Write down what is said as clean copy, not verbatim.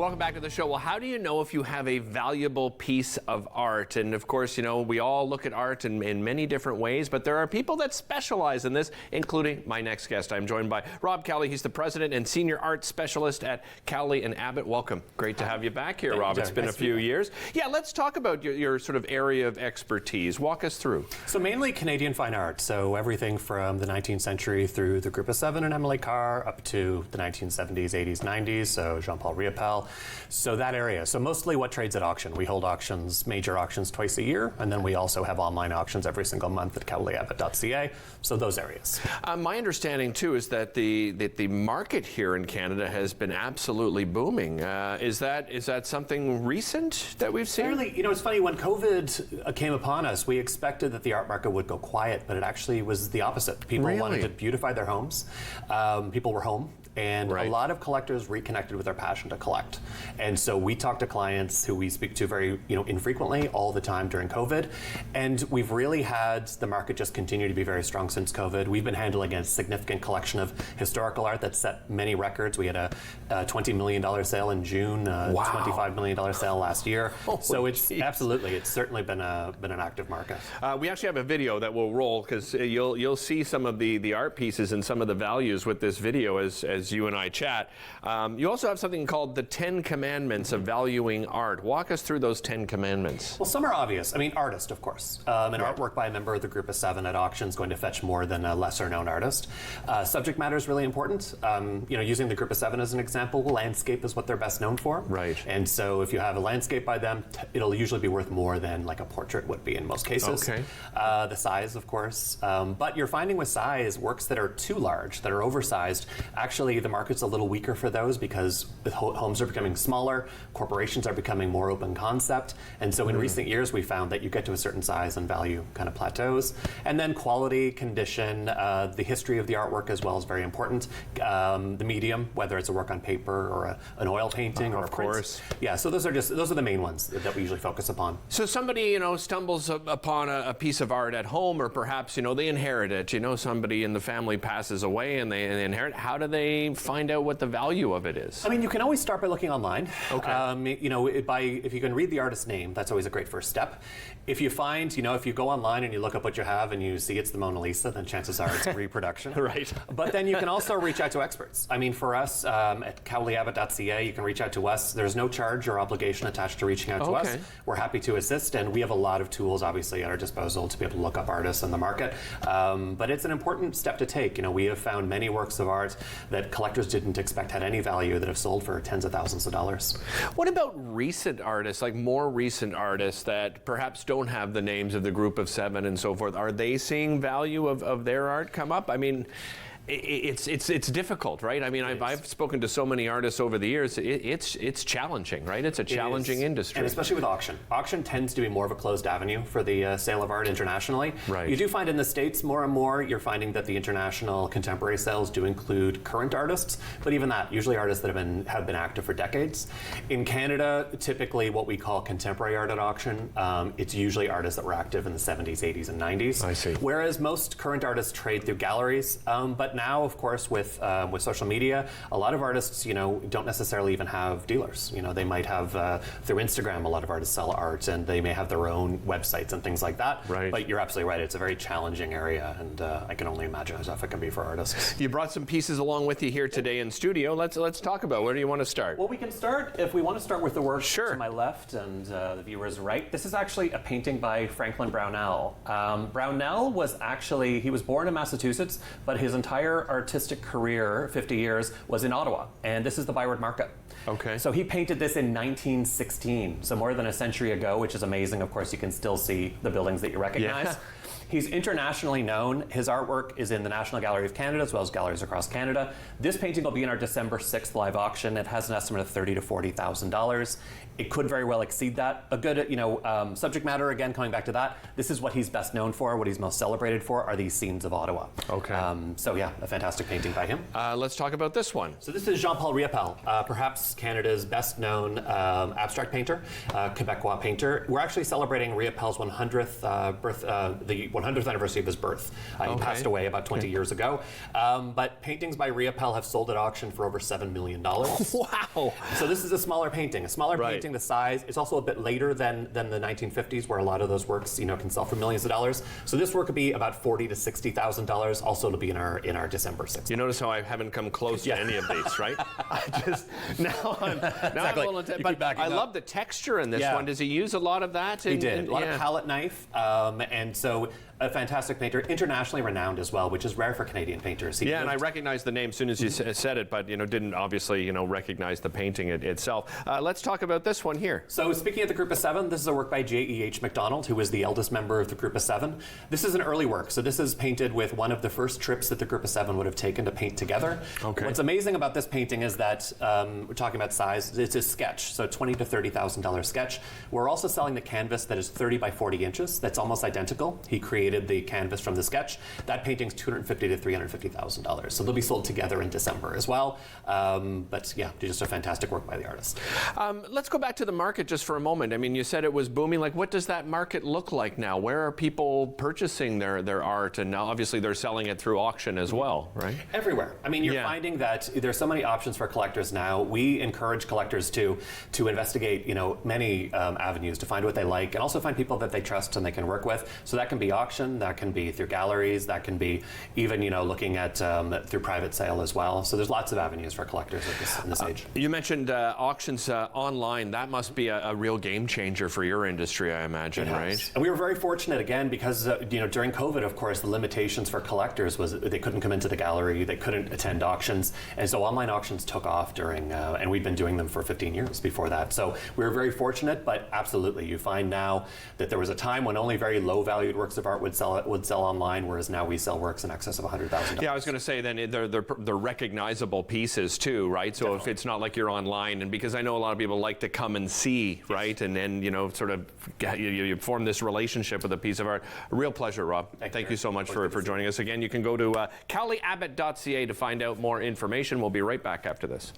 welcome back to the show. Well, how do you know if you have a valuable piece of art? And of course, you know, we all look at art in many different ways, but there are people that specialize in this, including my next guest. I'm joined by Rob Cowley. He's the president and senior art specialist at Cowley and Abbott. Welcome. Great to have you back here, Rob. It's been a few years. Yeah, let's talk about your sort of area of expertise. Walk us through. So mainly Canadian fine art. So everything from the 19th century through the Group of Seven and Emily Carr up to the 1970s, 80s, 90s. So Jean-Paul Riopel. So that area. So mostly what trades at auction. We hold auctions, major auctions twice a year, and then we also have online auctions every single month at cowleyabbott.ca. So those areas. My understanding too is that the market here in Canada has been absolutely booming. Is that something recent that we've seen? Fairly, you know, it's funny, when COVID came upon us, we expected that the art market would go quiet, but it actually was the opposite. People wanted to beautify their homes. People were home. And a lot of collectors reconnected with their passion to collect. And so we talk to clients who we speak to very, infrequently, all the time during COVID. And we've really had the market just continue to be very strong since COVID. We've been handling a significant collection of historical art that set many records. We had a $20 million sale in June, $25 million sale last year. So it's certainly been an active market. We actually have a video that will roll because you'll see some of the art pieces and some of the values with this video as you and I chat. You also have something called the 10 Commandments of Valuing Art. Walk us through those 10 Commandments. Well, some are obvious. I mean, artist, of course. An artwork by a member of the Group of Seven at auction is going to fetch more than a lesser-known artist. Subject matter is really important. Using the Group of Seven as an example, landscape is what they're best known for. Right. And so if you have a landscape by them, it'll usually be worth more than like a portrait would be in most cases. Okay. The size, of course. But you're finding with size, works that are too large, that are oversized, actually the market's a little weaker for those because the homes are becoming smaller, corporations are becoming more open concept, and so in recent years we found that you get to a certain size and value kind of plateaus. And then quality, condition, the history of the artwork as well is very important. The medium, whether it's a work on paper or an oil painting or a print. Of course. Yeah, so those are the main ones that we usually focus upon. So somebody, stumbles upon a piece of art at home, or perhaps, they inherit it. Somebody in the family passes away and they inherit. How do they find out what the value of it is? I mean, you can always start by looking online. Okay. If you can read the artist's name, that's always a great first step. If you find, if you go online and you look up what you have and you see it's the Mona Lisa, then chances are it's a reproduction. Right. But then you can also reach out to experts. I mean, for us at cowleyabbott.ca, you can reach out to us. There's no charge or obligation attached to reaching out to us. We're happy to assist, and we have a lot of tools, obviously, at our disposal to be able to look up artists in the market. But it's an important step to take. We have found many works of art that collectors didn't expect had any value that have sold for tens of thousands of dollars. What about recent artists, like more recent artists that perhaps don't have the names of the Group of Seven and so forth? Are they seeing value of their art come up? I mean, it's difficult, right? I mean, I've spoken to so many artists over the years. It's challenging, right? It's a challenging industry, and especially with auction. Auction tends to be more of a closed avenue for the sale of art internationally. Right. You do find in the States more and more you're finding that the international contemporary sales do include current artists, but even that, usually artists that have been active for decades. In Canada, typically what we call contemporary art at auction, it's usually artists that were active in the 70s, 80s, and 90s. I see. Whereas most current artists trade through galleries, but now, of course, with social media, a lot of artists, don't necessarily even have dealers. They might have through Instagram. A lot of artists sell art, and they may have their own websites and things like that. Right. But you're absolutely right; it's a very challenging area, and I can only imagine how tough it can be for artists. You brought some pieces along with you here today in studio. Let's talk about. Where do you want to start? Well, we can start if we want to start with the work to my left and the viewer's right. This is actually a painting by Franklin Brownell. Brownell he was born in Massachusetts, but his entire artistic career, 50 years, was in Ottawa, and this is the Byward Market. Okay. So he painted this in 1916, so more than a century ago, which is amazing. Of course, you can still see the buildings that you recognize. Yeah. He's internationally known. His artwork is in the National Gallery of Canada as well as galleries across Canada. This painting will be in our December 6th live auction. It has an estimate of $30,000 to $40,000. It could very well exceed that. A good, subject matter, again, coming back to that, this is what he's best known for, what he's most celebrated for, are these scenes of Ottawa. Okay. So yeah, a fantastic painting by him. Let's talk about this one. So this is Jean-Paul Riopelle, perhaps Canada's best-known abstract painter, Quebecois painter. We're actually celebrating Riopelle's 100th the 100th anniversary of his birth. He passed away about 20 years ago. But paintings by Riopelle have sold at auction for over $7 million. Wow! So this is a smaller painting. A smaller painting, the size. It's also a bit later than the 1950s, where a lot of those works, can sell for millions of dollars. So this work could be about $40,000 to $60,000. Also, it'll be in our December 6th. You notice how I haven't come close to any of these, right? I'm willing to, but I love the texture in this one. Does he use a lot of that? He did. A lot of palette knife, and so a fantastic painter, internationally renowned as well, which is rare for Canadian painters. And I recognized the name as soon as you said it, but didn't obviously recognize the painting itself. Let's talk about this one here. So speaking of the Group of Seven, this is a work by J.E.H. MacDonald, who was the eldest member of the Group of Seven. This is an early work, so this is painted with one of the first trips that the Group of Seven would have taken to paint together. What's amazing about this painting is that we're talking about size. It's a sketch, so $20,000 to $30,000 sketch. We're also selling the canvas that is 30 by 40 inches. That's almost identical. He created the canvas from the sketch. That painting's $250,000 to $350,000. So they'll be sold together in December as well. But yeah, just a fantastic work by the artist. Let's go back to the market just for a moment. I mean, you said it was booming. Like, what does that market look like now? Where are people purchasing their art? And now, obviously, they're selling it through auction as well, right? Everywhere. I mean, you're finding that there's so many options for collectors now. We encourage collectors to investigate, many avenues to find what they like, and also find people that they trust and they can work with. So that can be auction, that can be through galleries, that can be even, looking at through private sale as well. So there's lots of avenues for collectors in this age. You mentioned auctions online. That must be a real game changer for your industry, I imagine, right? And we were very fortunate, again, because during COVID, of course, the limitations for collectors was they couldn't come into the gallery, they couldn't attend auctions, and so online auctions took off during, and we've been doing them for 15 years before that. So we were very fortunate, but absolutely, you find now that there was a time when only very low-valued works of art would sell online, whereas now we sell works in excess of $100,000. Yeah, I was going to say then they're recognizable pieces too, right? So if it's not like you're online, and because I know a lot of people like to come and see, right, and then sort of you form this relationship with a piece of art. A real pleasure, Rob. Thank you so much for joining us again. You can go to cowleyabbott.ca to find out more information. We'll be right back after this.